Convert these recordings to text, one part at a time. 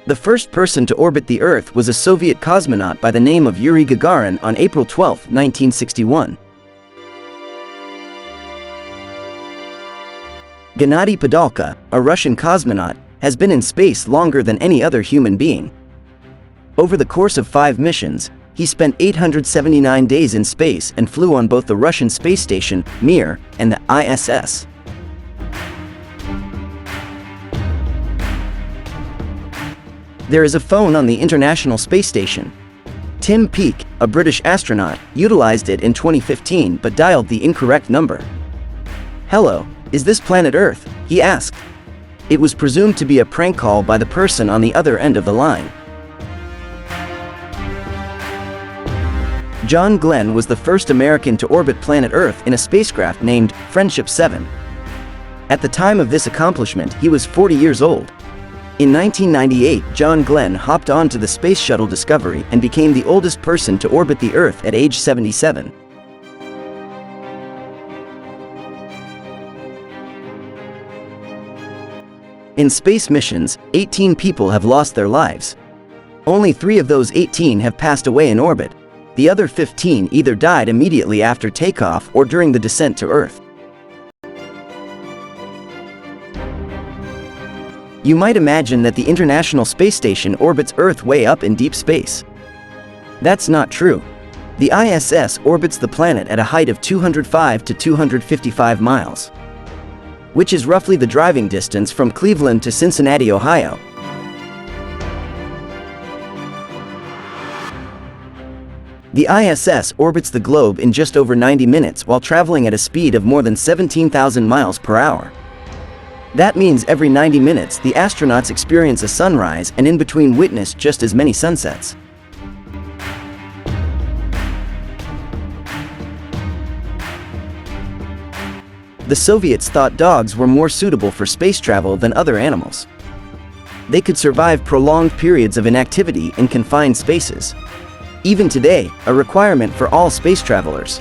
The first person to orbit the Earth was a Soviet cosmonaut by the name of Yuri Gagarin on April 12, 1961. Gennady Padalka, a Russian cosmonaut, has been in space longer than any other human being. Over the course of 5 missions, he spent 879 days in space and flew on both the Russian space station, Mir, and the ISS. There is a phone on the International Space Station. Tim Peake, a British astronaut, utilized it in 2015 but dialed the incorrect number. "Hello, is this planet Earth?" he asked. It was presumed to be a prank call by the person on the other end of the line. John Glenn was the first American to orbit planet Earth in a spacecraft named Friendship 7. At the time of this accomplishment, he was 40 years old. In 1998, John Glenn hopped onto the Space Shuttle Discovery and became the oldest person to orbit the Earth at age 77. In space missions, 18 people have lost their lives. Only 3 of those 18 have passed away in orbit. The other 15 either died immediately after takeoff or during the descent to Earth. You might imagine that the International Space Station orbits Earth way up in deep space. That's not true. The ISS orbits the planet at a height of 205 to 255 miles, which is roughly the driving distance from Cleveland to Cincinnati, Ohio. The ISS orbits the globe in just over 90 minutes while traveling at a speed of more than 17,000 miles per hour. That means every 90 minutes the astronauts experience a sunrise and in between witness just as many sunsets. The Soviets thought dogs were more suitable for space travel than other animals. They could survive prolonged periods of inactivity in confined spaces. Even today, a requirement for all space travelers.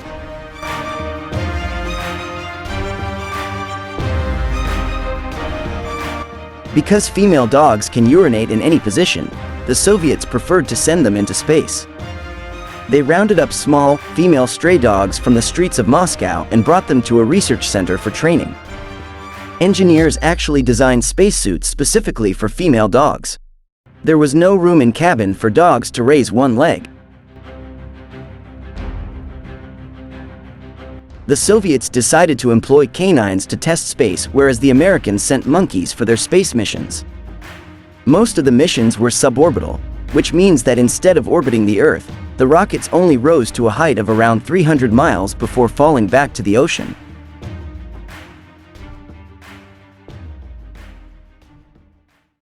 Because female dogs can urinate in any position, the Soviets preferred to send them into space. They rounded up small, female stray dogs from the streets of Moscow and brought them to a research center for training. Engineers actually designed spacesuits specifically for female dogs. There was no room in cabin for dogs to raise one leg. The Soviets decided to employ canines to test space, whereas the Americans sent monkeys for their space missions. Most of the missions were suborbital, which means that instead of orbiting the Earth, the rockets only rose to a height of around 300 miles before falling back to the ocean.